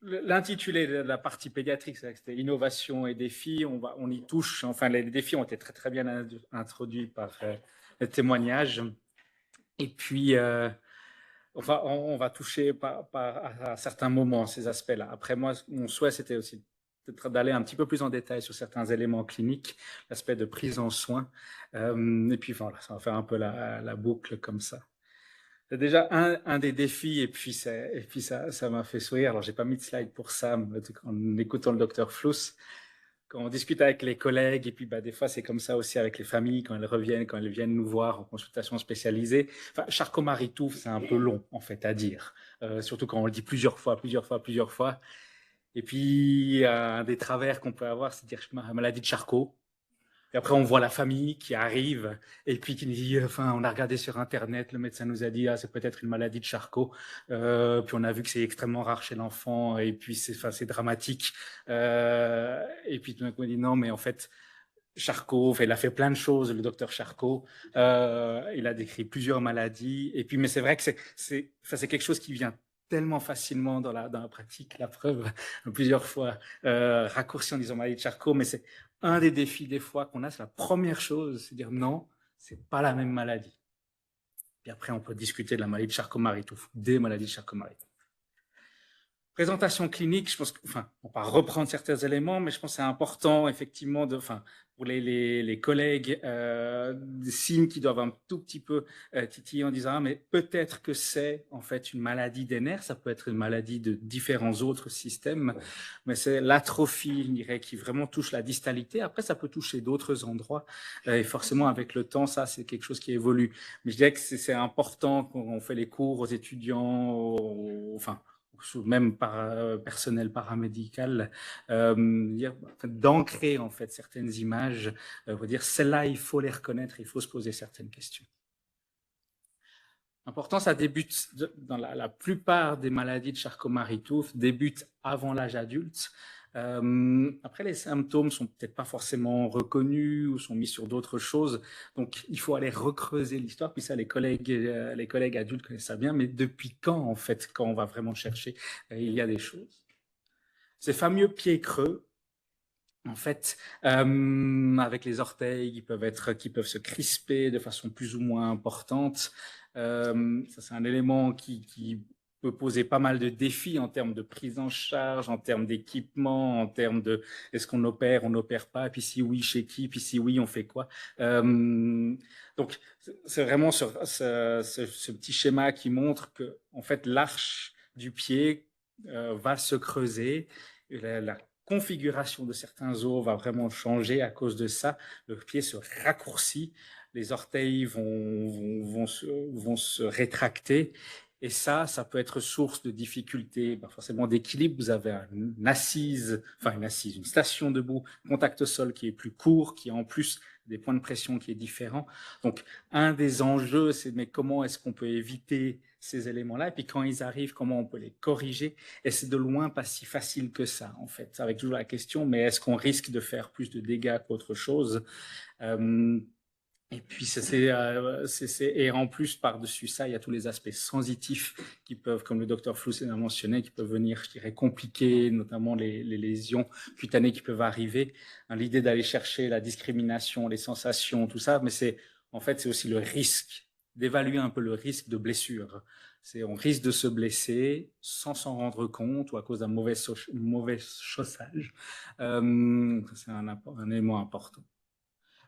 l'intitulé de la partie pédiatrique, c'était innovation et défis. On y touche. Enfin, les défis ont été très très bien introduits par les témoignages. Et puis, on va toucher à certains moments ces aspects-là. Après, moi, mon souhait, c'était aussi peut-être d'aller un petit peu plus en détail sur certains éléments cliniques, l'aspect de prise en soin. Et puis voilà, ça va faire un peu la boucle comme ça. C'est déjà un des défis, et puis ça m'a fait sourire. Alors, j'ai pas mis de slide pour ça, mais en écoutant le docteur Fluss, quand on discute avec les collègues, et puis des fois, c'est comme ça aussi avec les familles, quand elles viennent nous voir en consultation spécialisée. Enfin, Charcot-Marie-Tooth, c'est un peu long, en fait, à dire. Surtout quand on le dit plusieurs fois. Et puis, un des travers qu'on peut avoir, c'est de dire maladie de Charcot. Et après, on voit la famille qui arrive et puis qui dit, enfin, on a regardé sur Internet, le médecin nous a dit, ah, c'est peut-être une maladie de Charcot. Puis on a vu que c'est extrêmement rare chez l'enfant et puis c'est dramatique. Et puis tout d'un coup, on dit non, mais en fait, Charcot, il a fait plein de choses, le docteur Charcot. Il a décrit plusieurs maladies. Et puis, mais c'est vrai que c'est quelque chose qui vient tellement facilement dans la pratique, la preuve, plusieurs fois raccourci en disant maladie de Charcot, mais c'est un des défis des fois qu'on a, c'est la première chose, c'est dire non, c'est pas la même maladie. Puis après, on peut discuter de la maladie de Charcot-Marie-Tooth, des maladies de Charcot-Marie-Tooth. Présentation clinique, je pense que, enfin, on va reprendre certains éléments, mais je pense que c'est important, effectivement, pour les collègues, des signes qui doivent un tout petit peu titiller en disant, ah, mais peut-être que c'est, en fait, une maladie des nerfs, ça peut être une maladie de différents autres systèmes, mais c'est l'atrophie, je dirais, qui vraiment touche la distalité. Après, ça peut toucher d'autres endroits, et forcément, avec le temps, ça, c'est quelque chose qui évolue. Mais je dirais que c'est important quand on fait les cours aux étudiants, enfin, même par personnel paramédical, d'ancrer en fait certaines images, dire celles-là, il faut les reconnaître, il faut se poser certaines questions. Important, ça débute dans la plupart des maladies de Charcot-Marie-Tooth, débute avant l'âge adulte. Après, les symptômes sont peut-être pas forcément reconnus ou sont mis sur d'autres choses. Donc, il faut aller recreuser l'histoire. Puis ça, les collègues adultes connaissent ça bien. Mais depuis quand, en fait, quand on va vraiment chercher, il y a des choses. Ces fameux pieds creux, en fait, avec les orteils qui peuvent se crisper de façon plus ou moins importante. Ça, c'est un élément qui peut poser pas mal de défis en termes de prise en charge, en termes d'équipement, en termes de est-ce qu'on opère, on n'opère pas, puis si oui, chez qui, puis si oui, on fait quoi. Donc, c'est vraiment ce petit schéma qui montre que, en fait, l'arche du pied va se creuser. La configuration de certains os va vraiment changer à cause de ça. Le pied se raccourcit, les orteils vont se rétracter. Et ça peut être source de difficultés, forcément d'équilibre. Vous avez une station debout, contact au sol qui est plus court, qui a en plus des points de pression qui est différent. Donc, un des enjeux, c'est mais comment est-ce qu'on peut éviter ces éléments-là? Et puis quand ils arrivent, comment on peut les corriger? Et c'est de loin pas si facile que ça, en fait. Avec toujours la question, mais est-ce qu'on risque de faire plus de dégâts qu'autre chose? Et puis, et en plus, par-dessus ça, il y a tous les aspects sensitifs qui peuvent, comme le docteur Fluss a mentionné, qui peuvent venir, je dirais, compliquer, notamment les lésions cutanées qui peuvent arriver. L'idée d'aller chercher la discrimination, les sensations, tout ça, mais en fait, c'est aussi le risque, d'évaluer un peu le risque de blessure. On risque de se blesser sans s'en rendre compte ou à cause d'un mauvais chaussage. C'est un élément important.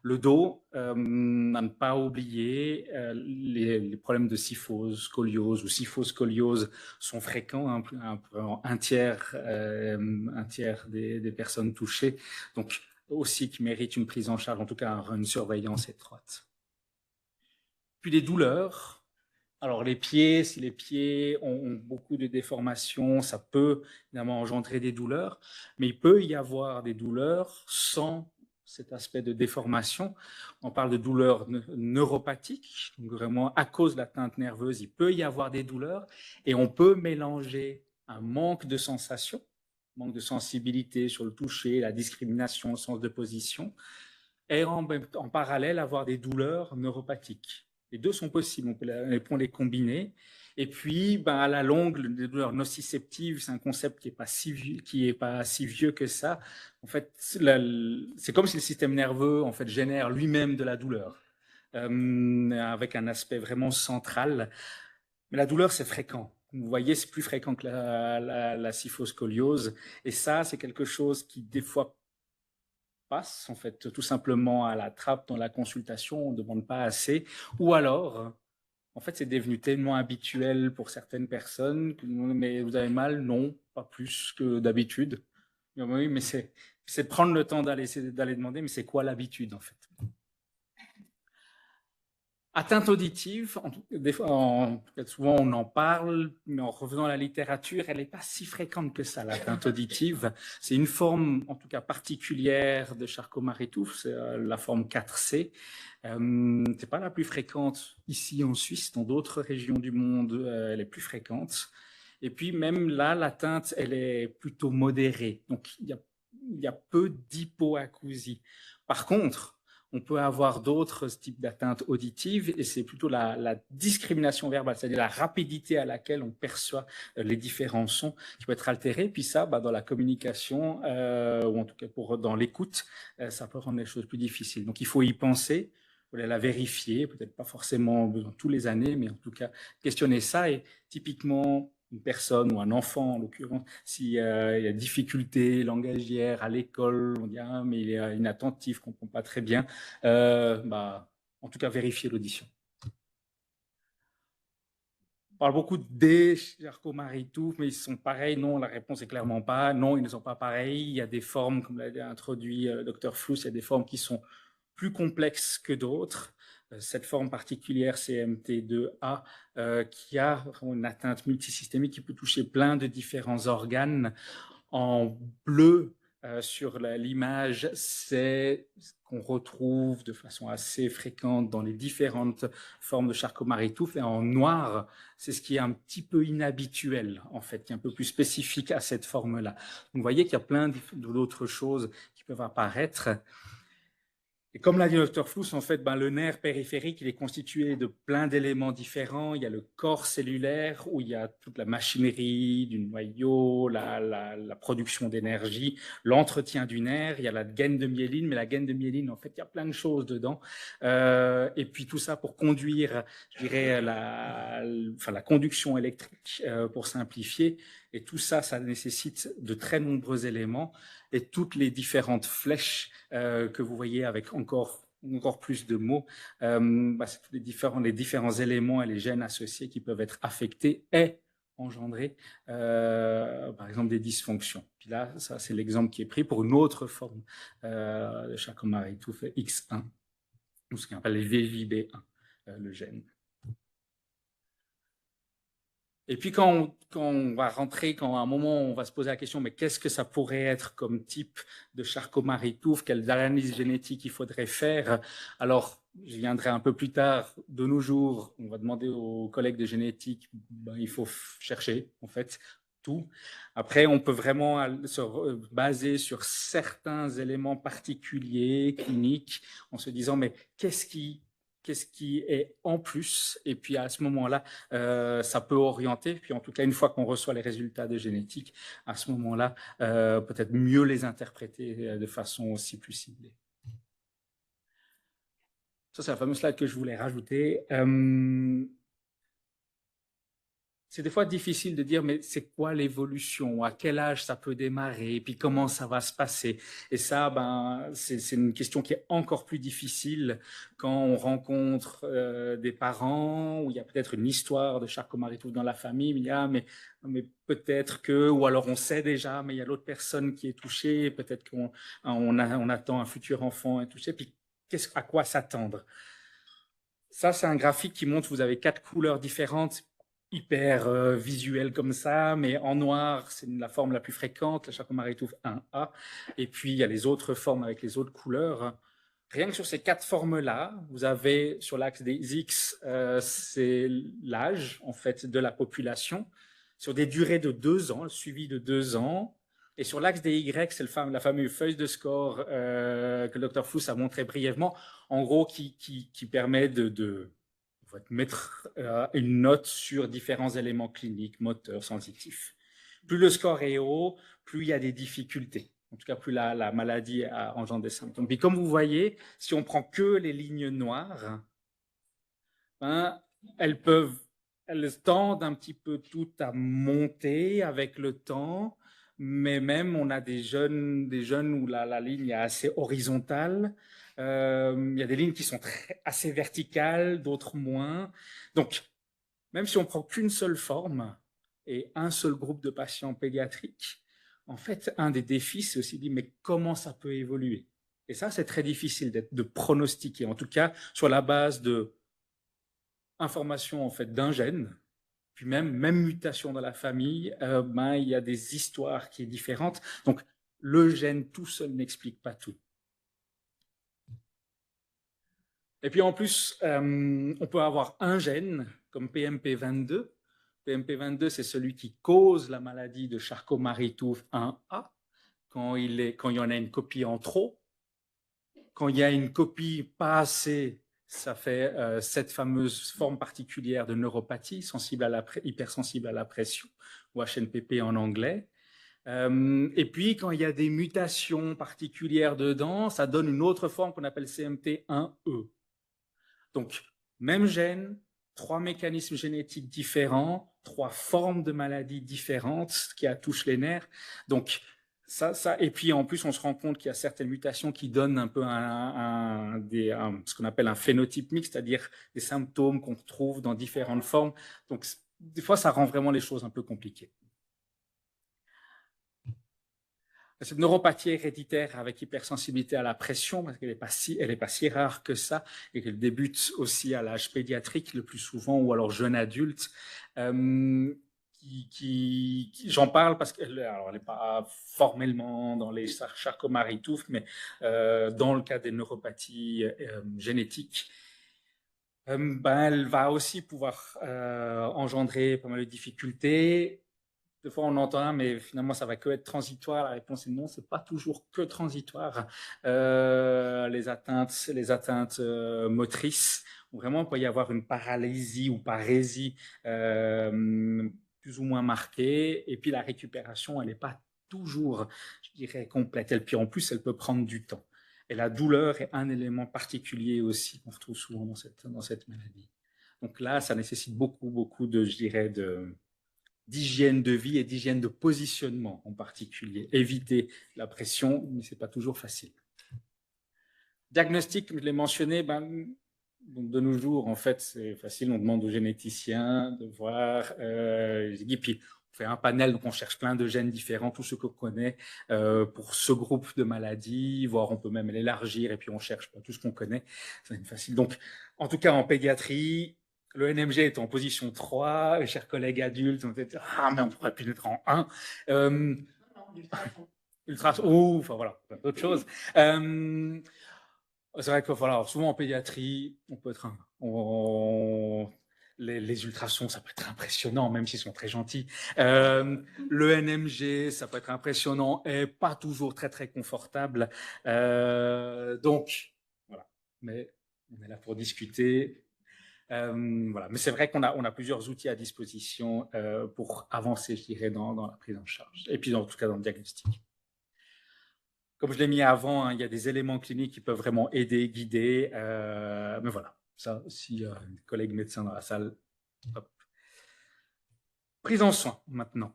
Le dos, à ne pas oublier, les problèmes de syphose, scoliose ou syphoscoliose sont fréquents, un tiers des personnes touchées, donc aussi qui méritent une prise en charge, en tout cas une surveillance étroite. Puis les douleurs. Alors les pieds, si les pieds ont beaucoup de déformations, ça peut évidemment engendrer des douleurs, mais il peut y avoir des douleurs sans cet aspect de déformation. On parle de douleurs neuropathiques, donc vraiment à cause de l'atteinte nerveuse, il peut y avoir des douleurs et on peut mélanger un manque de sensation, manque de sensibilité sur le toucher, la discrimination, le sens de position, et en parallèle avoir des douleurs neuropathiques. Les deux sont possibles, on peut les combiner. Et puis, ben, à la longue, les douleurs nociceptives, c'est un concept qui est pas si vieux que ça. En fait, c'est comme si le système nerveux en fait génère lui-même de la douleur, avec un aspect vraiment central. Mais la douleur, c'est fréquent. Vous voyez, c'est plus fréquent que la kyphoscoliose. Et ça, c'est quelque chose qui, des fois, passe, en fait, tout simplement à la trappe dans la consultation. On ne demande pas assez. Ou alors, en fait, c'est devenu tellement habituel pour certaines personnes que, mais vous avez mal? Non, pas plus que d'habitude. Oui, mais c'est prendre le temps d'aller demander, mais c'est quoi l'habitude, en fait? Atteinte auditive, souvent on en parle, mais en revenant à la littérature, elle n'est pas si fréquente que ça, l'atteinte auditive. C'est une forme, en tout cas particulière de Charcot-Marie-Tooth, c'est la forme 4C. C'est pas la plus fréquente ici en Suisse, dans d'autres régions du monde, elle est plus fréquente. Et puis même là, l'atteinte, elle est plutôt modérée. Donc il y a peu d'hypoacousie. Par contre, on peut avoir d'autres types d'atteintes auditives et c'est plutôt la discrimination verbale, c'est-à-dire la rapidité à laquelle on perçoit les différents sons qui peut être altérée. Puis ça, dans la communication, ou en tout cas dans l'écoute, ça peut rendre les choses plus difficiles. Donc il faut y penser, il faut la vérifier, peut-être pas forcément besoin tous les années, mais en tout cas questionner ça. Et typiquement, une personne ou un enfant, en l'occurrence, s'il y a difficulté langagière à l'école, on dit ah, mais il est inattentif, comprend pas très bien, en tout cas vérifier l'audition. On parle beaucoup des Charcot-Marie-Tooth, mais ils sont pareils. Non, la réponse est clairement pas. Non, ils ne sont pas pareils. Il y a des formes, comme l'a introduit le docteur Fluss, il y a des formes qui sont plus complexes que d'autres. Cette forme particulière, CMT2A, qui a une atteinte multisystémique qui peut toucher plein de différents organes. En bleu, sur l'image, c'est ce qu'on retrouve de façon assez fréquente dans les différentes formes de Charcot-Marie-Tooth. Et en noir, c'est ce qui est un petit peu inhabituel, en fait, qui est un peu plus spécifique à cette forme-là. Vous voyez qu'il y a plein d'autres choses qui peuvent apparaître. Et comme l'a dit le Dr Fluss, en fait, le nerf périphérique, il est constitué de plein d'éléments différents. Il y a le corps cellulaire, où il y a toute la machinerie du noyau, la production d'énergie, l'entretien du nerf. Il y a la gaine de myéline, mais la gaine de myéline, en fait, il y a plein de choses dedans. Et puis tout ça pour conduire, je dirais, la conduction électrique, pour simplifier. Et tout ça, ça nécessite de très nombreux éléments. Et toutes les différentes flèches que vous voyez avec encore plus de mots, c'est tous les différents éléments et les gènes associés qui peuvent être affectés et engendrer, par exemple, des dysfonctions. Puis là, ça, c'est l'exemple qui est pris pour une autre forme de Charcot-Marie-Tooth X1, ou ce qu'on appelle les VJB1, le gène. Et puis quand on va rentrer, quand à un moment on va se poser la question, mais qu'est-ce que ça pourrait être comme type de Charcot-Marie-Tooth, quelles analyses génétiques il faudrait faire? Alors, je viendrai un peu plus tard. De nos jours, on va demander aux collègues de génétique, il faut chercher en fait tout. Après, on peut vraiment se baser sur certains éléments particuliers, cliniques, en se disant, mais qu'est-ce qui est en plus, et puis à ce moment-là, ça peut orienter, puis en tout cas, une fois qu'on reçoit les résultats de génétique, à ce moment-là, peut-être mieux les interpréter de façon aussi plus ciblée. Ça, c'est la fameuse slide que je voulais rajouter. C'est des fois difficile de dire, mais c'est quoi l'évolution? À quel âge ça peut démarrer? Et puis comment ça va se passer? Et ça, c'est une question qui est encore plus difficile quand on rencontre des parents où il y a peut-être une histoire de Charcot-Marie-Tooth dans la famille, mais peut-être que, ou alors on sait déjà, mais il y a l'autre personne qui est touchée, peut-être on attend un futur enfant est touché, puis à quoi s'attendre? Ça, c'est un graphique qui montre, vous avez 4 couleurs différentes, hyper visuelles comme ça, mais en noir, c'est la forme la plus fréquente, la Charcot-Marie-Tooth 1A. Et puis, il y a les autres formes avec les autres couleurs. Rien que sur ces 4 formes-là, vous avez sur l'axe des X, c'est l'âge, en fait, de la population, sur des durées de 2 ans, suivi de 2 ans. Et sur l'axe des Y, c'est la fameuse feuille de score que le Dr Fluss a montré brièvement, en gros, qui permet de va mettre une note sur différents éléments cliniques, moteurs, sensitifs. Plus le score est haut, plus il y a des difficultés. En tout cas, plus la maladie engendre des symptômes. Puis comme vous voyez, si on prend que les lignes noires, hein, elles tendent un petit peu toutes à monter avec le temps, mais même on a des jeunes où la ligne est assez horizontale. Il y a des lignes qui sont assez verticales, d'autres moins. Donc, même si on prend qu'une seule forme et un seul groupe de patients pédiatriques, en fait, un des défis, c'est aussi de dire, mais comment ça peut évoluer? Et ça, c'est très difficile de pronostiquer, en tout cas sur la base de information en fait d'un gène, puis même mutation dans la famille, il y a des histoires qui sont différentes. Donc, le gène tout seul n'explique pas tout. Et puis en plus, on peut avoir un gène comme PMP22. PMP22, c'est celui qui cause la maladie de Charcot-Marie-Tooth 1A quand il y en a une copie en trop. Quand il y a une copie pas assez, ça fait cette fameuse forme particulière de neuropathie hypersensible à la pression, ou HNPP en anglais. Et puis, quand il y a des mutations particulières dedans, ça donne une autre forme qu'on appelle CMT1E. Donc, même gène, 3 mécanismes génétiques différents, 3 formes de maladies différentes qui touchent les nerfs. Donc, et puis en plus, on se rend compte qu'il y a certaines mutations qui donnent un peu ce qu'on appelle un phénotype mixte, c'est-à-dire des symptômes qu'on retrouve dans différentes formes. Donc, des fois, ça rend vraiment les choses un peu compliquées. Cette neuropathie héréditaire avec hypersensibilité à la pression, parce qu'elle n'est pas si rare que ça, et qu'elle débute aussi à l'âge pédiatrique le plus souvent, ou alors jeune adulte. J'en parle parce qu'elle n'est pas formellement dans les Charcot-Marie-Tooth, mais dans le cas des neuropathies génétiques, elle va aussi pouvoir engendrer pas mal de difficultés. Des fois, on entend, mais finalement, ça va que être transitoire. La réponse est non, c'est pas toujours que transitoire. Les atteintes motrices, vraiment, il peut y avoir une paralysie ou parésie plus ou moins marquée. Et puis, la récupération, elle n'est pas toujours, je dirais, complète. Et puis, en plus, elle peut prendre du temps. Et la douleur est un élément particulier aussi qu'on retrouve souvent dans cette maladie. Donc là, ça nécessite beaucoup de, je dirais, d'hygiène de vie et d'hygiène de positionnement en particulier. Éviter la pression, mais ce n'est pas toujours facile. Diagnostic, comme je l'ai mentionné, donc de nos jours, en fait, c'est facile. On demande aux généticiens de voir. Et puis, on fait un panel, donc on cherche plein de gènes différents, tous ceux qu'on connaît, pour ce groupe de maladies, voire on peut même l'élargir, et puis on cherche pas tout ce qu'on connaît. C'est facile. Donc, en tout cas, en pédiatrie, le NMG est en position 3, chers collègues adultes, on dit « Ah, mais on pourrait plus être en 1 ». Ultrason, enfin voilà, d'autres choses. C'est vrai que voilà, souvent en pédiatrie, on peut être les ultrasons, ça peut être impressionnant, même s'ils sont très gentils. Le NMG, ça peut être impressionnant et pas toujours très confortable. Donc, voilà. Mais on est là pour discuter. Voilà. Mais c'est vrai qu'on a plusieurs outils à disposition pour avancer, je dirais, dans la prise en charge. Et puis, en tout cas, dans le diagnostic. Comme je l'ai mis avant, hein, il y a des éléments cliniques qui peuvent vraiment aider, guider. Mais voilà, ça, si les collègues médecins dans la salle. Hop. Prise en soin, maintenant.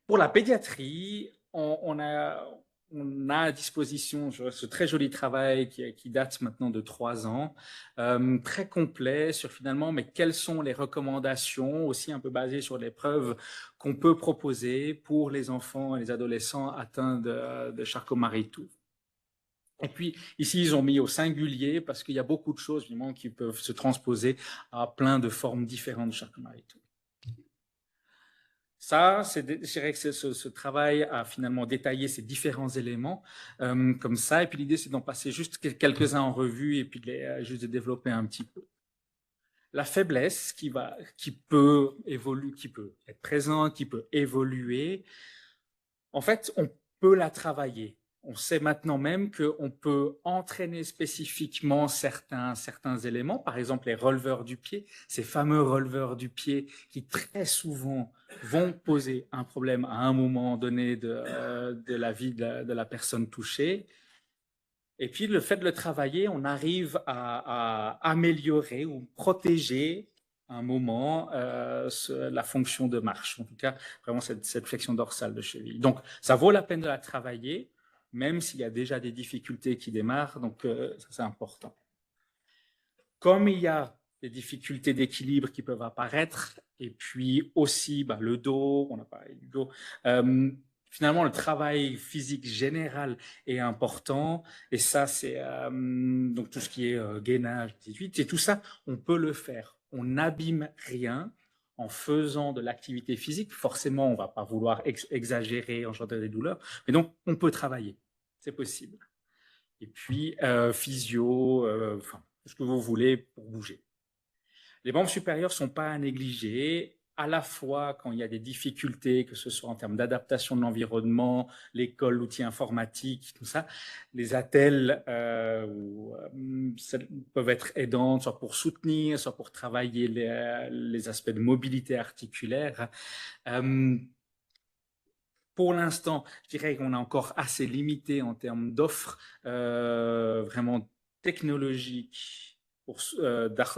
Pour la pédiatrie, on a à disposition ce très joli travail qui date maintenant de 3 ans, très complet sur finalement, mais quelles sont les recommandations, aussi un peu basées sur les preuves qu'on peut proposer pour les enfants et les adolescents atteints de Charcot-Marie-Tooth. Et puis, ici, ils ont mis au singulier parce qu'il y a beaucoup de choses évidemment, qui peuvent se transposer à plein de formes différentes de Charcot-Marie-Tooth. Ça, je dirais que ce travail a finalement détaillé ces différents éléments comme ça. Et puis l'idée, c'est d'en passer juste quelques-uns en revue et puis juste de développer un petit peu. La faiblesse qui peut être présente, qui peut évoluer, en fait, on peut la travailler. On sait maintenant même qu'on peut entraîner spécifiquement certains éléments, par exemple les releveurs du pied, ces fameux releveurs du pied qui très souvent vont poser un problème à un moment donné de la vie de la personne touchée. Et puis le fait de le travailler, on arrive à améliorer ou protéger un moment la fonction de marche, en tout cas vraiment cette flexion dorsale de cheville. Donc ça vaut la peine de la travailler, même s'il y a déjà des difficultés qui démarrent, donc ça c'est important. Comme il y a des difficultés d'équilibre qui peuvent apparaître, et puis aussi le dos, on a parlé du dos, finalement le travail physique général est important, et ça c'est donc tout ce qui est gainage, et tout ça, on peut le faire. On n'abîme rien en faisant de l'activité physique. Forcément, on ne va pas vouloir exagérer, engendrer des douleurs, mais donc on peut travailler, c'est possible. Et puis physio, enfin, ce que vous voulez pour bouger. Les membres supérieurs ne sont pas à négliger, à la fois quand il y a des difficultés, que ce soit en termes d'adaptation de l'environnement, l'école, l'outil informatique, tout ça. Les attelles peuvent être aidantes, soit pour soutenir, soit pour travailler les aspects de mobilité articulaire. Pour l'instant, je dirais qu'on est encore assez limité en termes d'offres vraiment technologiques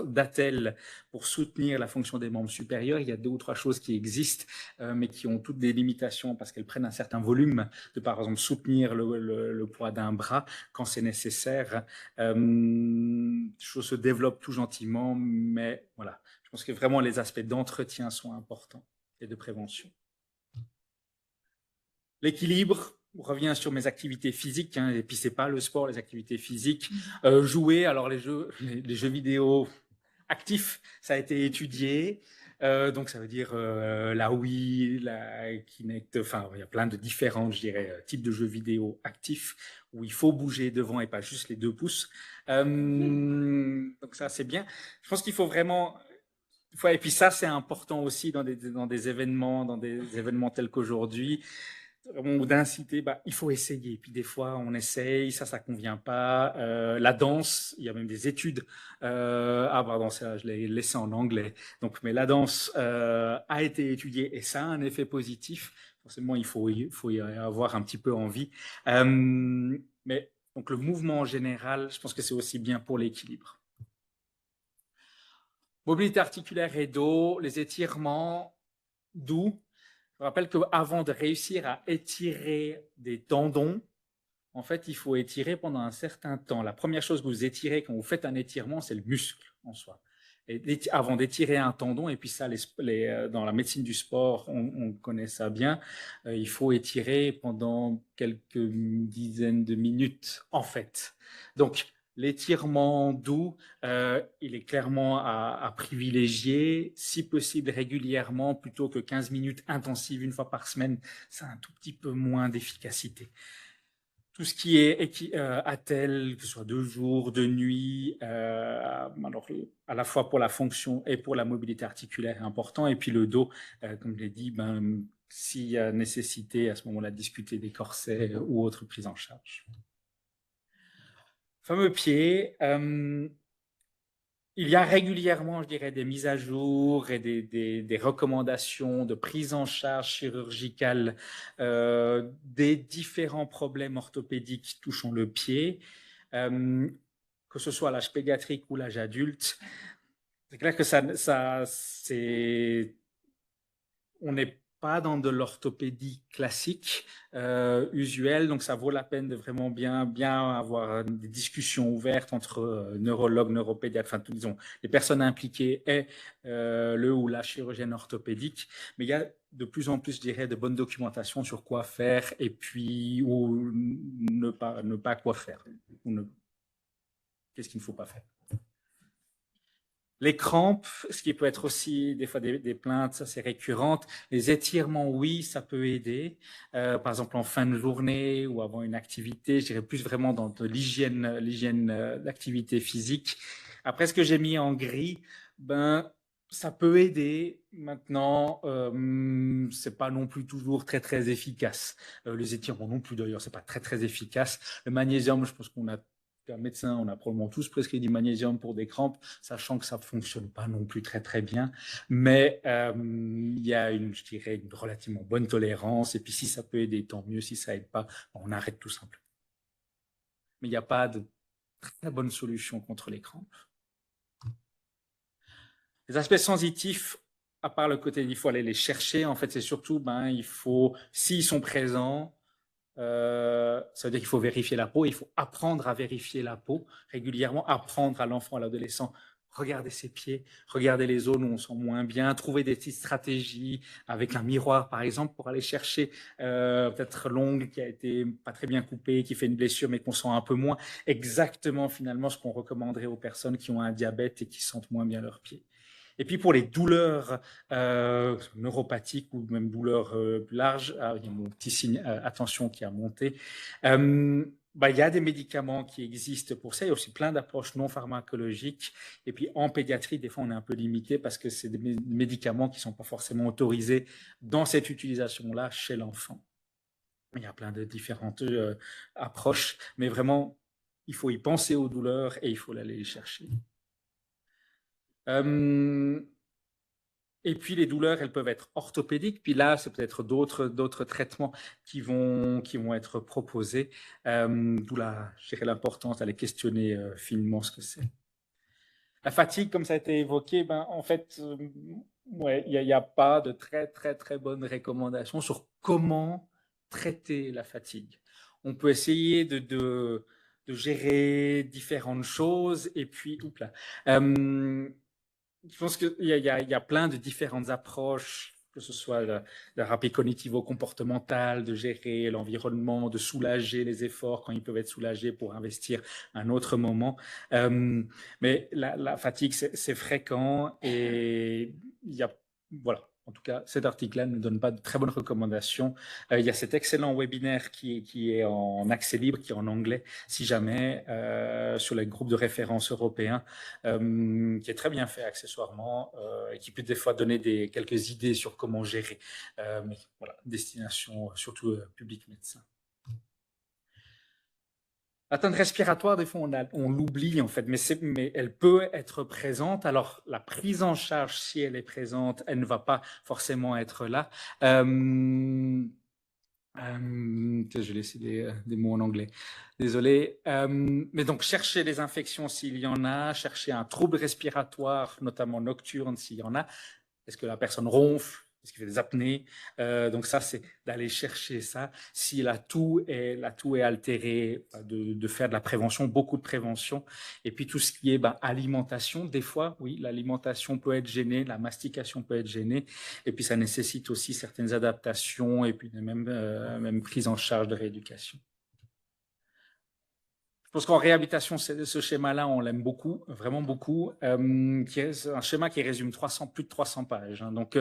d'attelles pour soutenir la fonction des membres supérieurs. Il y a 2 ou 3 choses qui existent, mais qui ont toutes des limitations parce qu'elles prennent un certain volume de, par exemple, soutenir le poids d'un bras quand c'est nécessaire. Les choses se développent tout gentiment, mais voilà. Je pense que vraiment les aspects d'entretien sont importants et de prévention. L'équilibre, on revient sur mes activités physiques, hein, et puis c'est pas le sport, les activités physiques. Jouer, alors les jeux vidéo actifs, ça a été étudié. Donc ça veut dire la Wii, la Kinect, enfin il y a plein de différents, je dirais, types de jeux vidéo actifs où il faut bouger devant et pas juste les 2 pouces. Donc ça c'est bien. Je pense qu'il faut vraiment... Et puis ça c'est important aussi dans des événements tels qu'aujourd'hui. Ou d'inciter, il faut essayer. Puis des fois, on essaye, ça convient pas. La danse, il y a même des études. Pardon, ça, je l'ai laissé en anglais. Donc, mais la danse a été étudiée et ça a un effet positif. Forcément, il faut y avoir un petit peu envie. Mais donc le mouvement en général, je pense que c'est aussi bien pour l'équilibre. Mobilité articulaire et dos, les étirements doux. Je rappelle qu'avant de réussir à étirer des tendons, en fait, il faut étirer pendant un certain temps. La première chose que vous étirez quand vous faites un étirement, c'est le muscle en soi. Et avant d'étirer un tendon, et puis ça, dans la médecine du sport, on connaît ça bien, il faut étirer pendant quelques dizaines de minutes, en fait. Donc, l'étirement doux, il est clairement à privilégier, si possible régulièrement, plutôt que 15 minutes intensives une fois par semaine. Ça a un tout petit peu moins d'efficacité. Tout ce qui est attelle, que ce soit de jour, de nuit, alors à la fois pour la fonction et pour la mobilité articulaire est important. Et puis le dos, comme je l'ai dit, s'il y a nécessité à ce moment-là de discuter des corsets ou autres prises en charge. Fameux pied. Il y a régulièrement, je dirais, des mises à jour et des recommandations de prise en charge chirurgicale des différents problèmes orthopédiques touchant le pied, que ce soit à l'âge pédiatrique ou l'âge adulte. C'est clair que on n'est pas dans de l'orthopédie classique, usuelle, donc ça vaut la peine de vraiment bien avoir des discussions ouvertes entre neurologues, neuropédiatres, enfin, disons, les personnes impliquées et le ou la chirurgienne orthopédique. Mais il y a de plus en plus, je dirais, de bonne documentation sur quoi faire et puis ou ne pas quoi faire. Qu'est-ce qu'il ne faut pas faire. Les crampes, ce qui peut être aussi des fois des plaintes, ça c'est récurrente. Les étirements, oui, ça peut aider. Par exemple, en fin de journée ou avant une activité, je dirais plus vraiment dans de l'hygiène d'activité physique. Après, ce que j'ai mis en gris, Ça peut aider. Maintenant, c'est pas non plus toujours très très efficace. Les étirements non plus d'ailleurs, c'est pas très très efficace. Le magnésium, je pense qu'on a un médecin, on a probablement tous prescrit du magnésium pour des crampes, sachant que ça fonctionne pas non plus très très bien. Mais il y a je dirais, une relativement bonne tolérance. Et puis si ça peut aider, tant mieux. Si ça aide pas, on arrête tout simplement. Mais il n'y a pas de très bonne solution contre les crampes. Les aspects sensitifs, à part le côté il faut aller les chercher, en fait, c'est surtout, il faut, s'ils sont présents, ça veut dire qu'il faut vérifier la peau, il faut apprendre à vérifier la peau régulièrement, apprendre à l'enfant, à l'adolescent, regarder ses pieds, regarder les zones où on sent moins bien, trouver des petites stratégies avec un miroir, par exemple, pour aller chercher peut-être l'ongle qui a été pas très bien coupé, qui fait une blessure, mais qu'on sent un peu moins, exactement finalement ce qu'on recommanderait aux personnes qui ont un diabète et qui sentent moins bien leurs pieds. Et puis pour les douleurs neuropathiques ou même douleurs plus larges, il y a mon petit signe attention qui a monté. Il y a des médicaments qui existent pour ça. Il y a aussi plein d'approches non pharmacologiques. Et puis en pédiatrie, des fois, on est un peu limité parce que c'est des médicaments qui ne sont pas forcément autorisés dans cette utilisation-là chez l'enfant. Il y a plein de différentes approches, mais vraiment, il faut y penser aux douleurs et il faut aller les chercher. Et puis les douleurs, elles peuvent être orthopédiques. Puis là, c'est peut-être d'autres traitements qui vont être proposés. D'où je dirais l'importance d'aller questionner finement ce que c'est. La fatigue, comme ça a été évoqué, en fait, ouais, il n'y a pas de très très très bonnes recommandations sur comment traiter la fatigue. On peut essayer de gérer différentes choses et puis, je pense qu'il y a plein de différentes approches, que ce soit la thérapie cognitivo-comportementale, de gérer l'environnement, de soulager les efforts quand ils peuvent être soulagés pour investir un autre moment. Mais la fatigue, c'est fréquent et voilà. En tout cas, cet article-là ne donne pas de très bonnes recommandations. Il y a cet excellent webinaire qui est en accès libre, qui est en anglais, si jamais, sur les groupes de référence européens, qui est très bien fait accessoirement et qui peut des fois donner quelques idées sur comment gérer. Mais voilà, destination surtout public médecin. L'atteinte respiratoire, des fois, on l'oublie en fait, mais elle peut être présente. Alors, la prise en charge, si elle est présente, elle ne va pas forcément être là. Je vais laisser des mots en anglais. Désolé. Mais donc, chercher les infections s'il y en a, chercher un trouble respiratoire, notamment nocturne s'il y en a. Est-ce que la personne ronfle? Est-ce qu'il fait des apnées? Donc ça, c'est d'aller chercher ça. Si la toux est altérée, de faire de la prévention, beaucoup de prévention. Et puis tout ce qui est alimentation, des fois, oui, l'alimentation peut être gênée, la mastication peut être gênée. Et puis ça nécessite aussi certaines adaptations et puis même prise en charge de rééducation. Je pense qu'en réhabilitation, ce schéma-là, on l'aime beaucoup, vraiment beaucoup, qui est un schéma qui résume plus de 300 pages. Hein. Donc,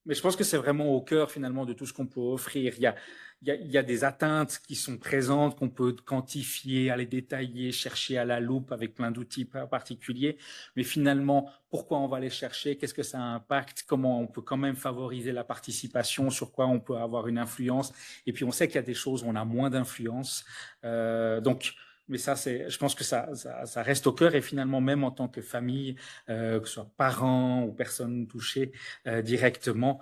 mais je pense que c'est vraiment au cœur finalement de tout ce qu'on peut offrir. Il y a des atteintes qui sont présentes, qu'on peut quantifier, aller détailler, chercher à la loupe avec plein d'outils particuliers. Mais finalement, pourquoi on va les chercher? Qu'est-ce que ça impacte? Comment on peut quand même favoriser la participation? Sur quoi on peut avoir une influence? Et puis on sait qu'il y a des choses où on a moins d'influence. Mais ça, je pense que ça reste au cœur et finalement, même en tant que famille, que ce soit parents ou personnes touchées directement,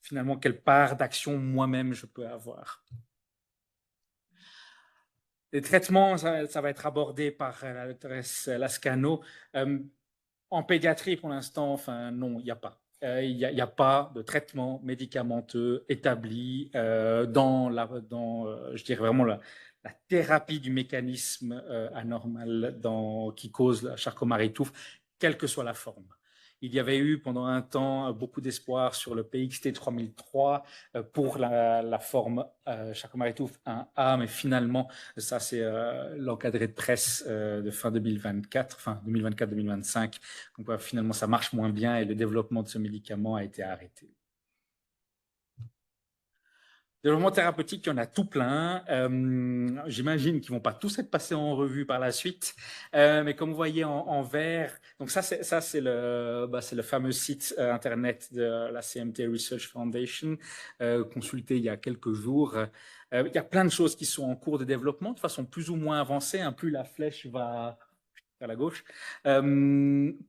finalement, quelle part d'action moi-même je peux avoir. Les traitements, ça va être abordé par la doctoresse Lascano. En pédiatrie, pour l'instant, enfin, non, il n'y a pas. Il n'y a pas de traitement médicamenteux établi je dirais vraiment la thérapie du mécanisme anormal qui cause la Charcot-Marie-Tooth, quelle que soit la forme. Il y avait eu pendant un temps beaucoup d'espoir sur le PXT 3003 pour la forme Charcot-Marie-Tooth 1A, mais finalement, ça c'est l'encadré de presse de fin 2024, fin 2024-2025. Donc finalement, ça marche moins bien et le développement de ce médicament a été arrêté. Développement thérapeutique, il y en a tout plein. J'imagine qu'ils ne vont pas tous être passés en revue par la suite. Mais comme vous voyez en vert, donc ça c'est le fameux site internet de la CMT Research Foundation, consulté il y a quelques jours. Il y a plein de choses qui sont en cours de développement, de façon plus ou moins avancée. Hein, plus la flèche va vers la gauche,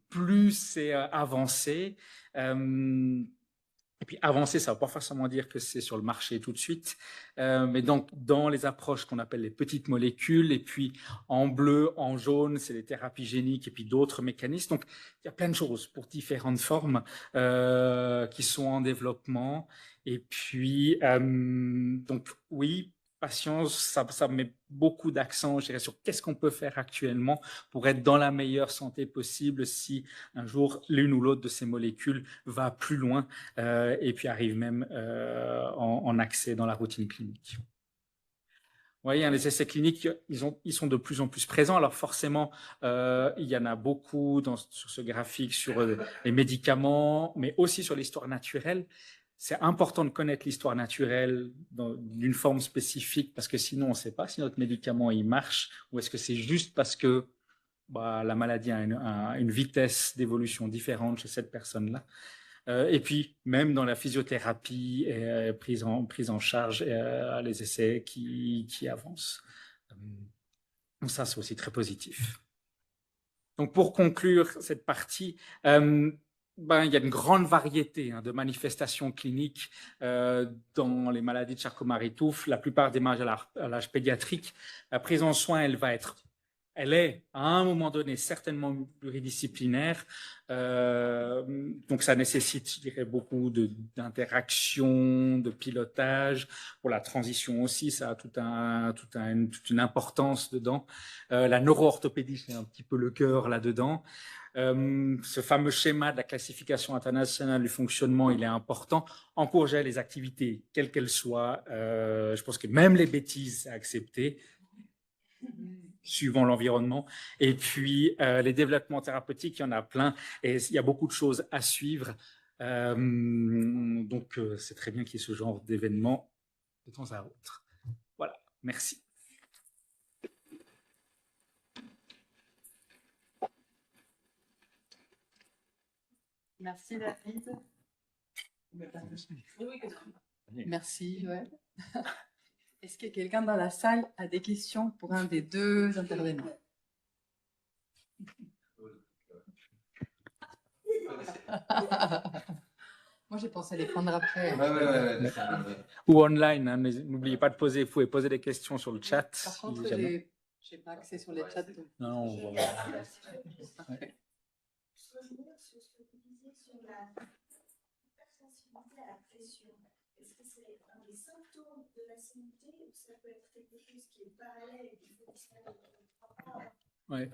plus c'est avancé. Et puis avancer, ça ne va pas forcément dire que c'est sur le marché tout de suite, mais donc dans les approches qu'on appelle les petites molécules, et puis en bleu, en jaune, c'est les thérapies géniques et puis d'autres mécanismes. Donc il y a plein de choses pour différentes formes qui sont en développement. Et puis, donc oui, patience, ça met beaucoup d'accent, je dirais, sur qu'est-ce qu'on peut faire actuellement pour être dans la meilleure santé possible si un jour l'une ou l'autre de ces molécules va plus loin et puis arrive même en accès dans la routine clinique. Vous voyez, les essais cliniques, ils sont de plus en plus présents. Alors forcément, il y en a beaucoup sur ce graphique sur les médicaments, mais aussi sur l'histoire naturelle. C'est important de connaître l'histoire naturelle d'une forme spécifique parce que sinon, on ne sait pas si notre médicament il marche ou est-ce que c'est juste parce que la maladie a une vitesse d'évolution différente chez cette personne-là. Et puis, même dans la physiothérapie, prise en charge, les essais qui avancent. Ça, c'est aussi très positif. Donc, pour conclure cette partie, il y a une grande variété de manifestations cliniques dans les maladies de Charcot-Marie-Tooth. La plupart des maladies à l'âge pédiatrique, la prise en soin, elle est à un moment donné certainement pluridisciplinaire, donc ça nécessite, je dirais, beaucoup d'interaction, de pilotage. Pour la transition aussi, ça a toute une importance dedans. La neuro-orthopédie, c'est un petit peu le cœur là-dedans. Ce fameux schéma de la classification internationale du fonctionnement, il est important. Encourager les activités, quelles qu'elles soient. Je pense que même les bêtises, c'est accepté suivant l'environnement. Et puis, les développements thérapeutiques, il y en a plein et il y a beaucoup de choses à suivre. Donc, c'est très bien qu'il y ait ce genre d'événements de temps à autre. Voilà, merci. Merci David. Merci Joël. Est-ce que quelqu'un dans la salle a des questions pour un des deux intervenants? Moi, j'ai pensé à les prendre après. Ou online, hein, n'oubliez pas de poser, vous pouvez poser des questions sur le chat. Par contre, je n'ai pas accès sur les chats. Donc... Non, on voit. Ouais. Sur ce que vous disiez sur la hypersensibilité à la pression, est-ce que c'est un des symptômes de la CMT ou ça peut être quelque chose qui est parallèle et qu'il faut distinguer entre les trois? Ouais.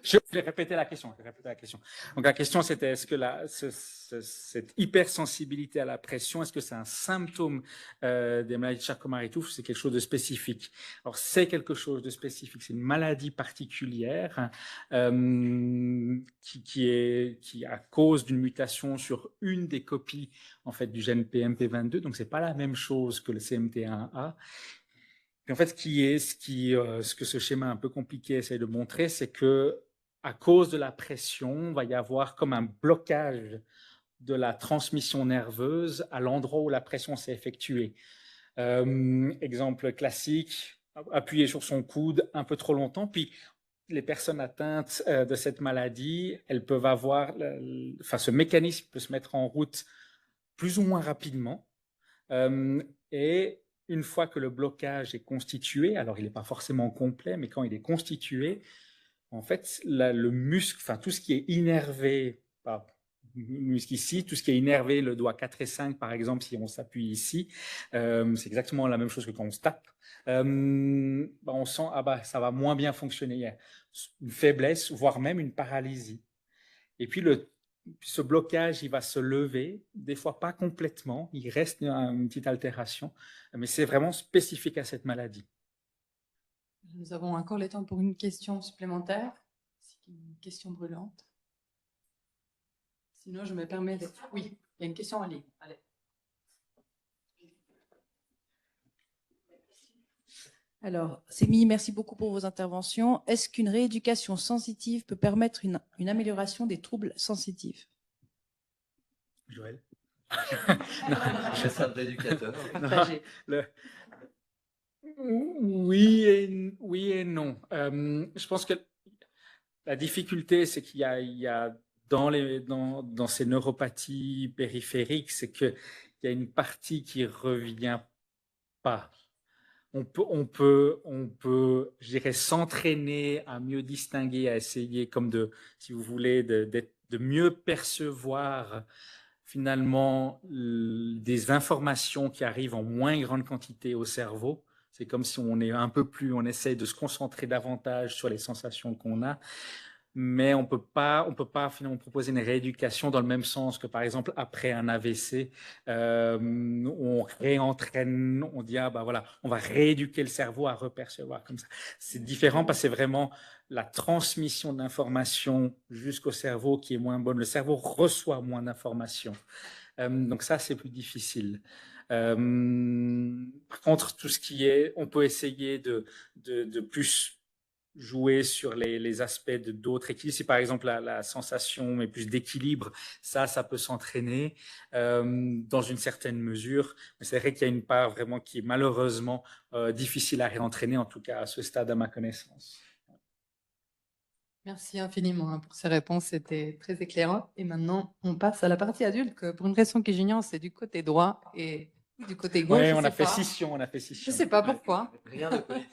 Je vais répéter la question. Donc la question c'était est-ce que cette hypersensibilité à la pression, est-ce que c'est un symptôme des maladies de Charcot-Marie-Tooth ou c'est quelque chose de spécifique? Alors c'est quelque chose de spécifique, c'est une maladie particulière qui à cause d'une mutation sur une des copies en fait du gène PMP22, donc c'est pas la même chose que le CMT1A. Et en fait, ce que ce schéma un peu compliqué essaie de montrer, c'est que à cause de la pression, il va y avoir comme un blocage de la transmission nerveuse à l'endroit où la pression s'est effectuée. Exemple classique, appuyer sur son coude un peu trop longtemps, puis les personnes atteintes de cette maladie, elles peuvent avoir, ce mécanisme peut se mettre en route plus ou moins rapidement, et une fois que le blocage est constitué, alors il n'est pas forcément complet, mais quand il est constitué, en fait, le muscle, enfin tout ce qui est innervé, le muscle ici, tout ce qui est innervé, le doigt 4 et 5 par exemple, si on s'appuie ici, c'est exactement la même chose que quand on se tape, on sent ça va moins bien fonctionner, il y a une faiblesse, voire même une paralysie. Et puis ce blocage, il va se lever, des fois pas complètement, il reste une petite altération, mais c'est vraiment spécifique à cette maladie. Nous avons encore le temps pour une question supplémentaire. C'est une question brûlante. Sinon, je me permets de... Oui, il y a une question en ligne. Allez. Alors, Sémi, merci beaucoup pour vos interventions. Est-ce qu'une rééducation sensitive peut permettre une amélioration des troubles sensitifs? Joël? Non, je suis un rééducateur. Oui et non. Je pense que la difficulté, c'est qu'il y a dans ces neuropathies périphériques, c'est qu'il y a une partie qui revient pas. On peut, je dirais, s'entraîner à mieux distinguer, à essayer, comme si vous voulez, de mieux percevoir finalement des informations qui arrivent en moins grande quantité au cerveau. C'est comme si on essaie de se concentrer davantage sur les sensations qu'on a. Mais on peut pas finalement proposer une rééducation dans le même sens que, par exemple, après un AVC, on réentraîne, on dit, voilà, on va rééduquer le cerveau à repercevoir comme ça. C'est différent parce que c'est vraiment la transmission d'informations jusqu'au cerveau qui est moins bonne. Le cerveau reçoit moins d'informations. Donc ça, c'est plus difficile. Par contre, tout ce qui est, on peut essayer de plus jouer sur les aspects d'autres équilibres. Si par exemple la sensation est plus d'équilibre, ça peut s'entraîner dans une certaine mesure. Mais c'est vrai qu'il y a une part vraiment qui est malheureusement difficile à réentraîner, en tout cas à ce stade à ma connaissance. Merci infiniment pour ces réponses, c'était très éclairant. Et maintenant, on passe à la partie adulte, que pour une raison que j'ignore, c'est du côté droit et du côté gauche. Oui, on a fait scission. Je ne sais pas pourquoi. Rien de politique.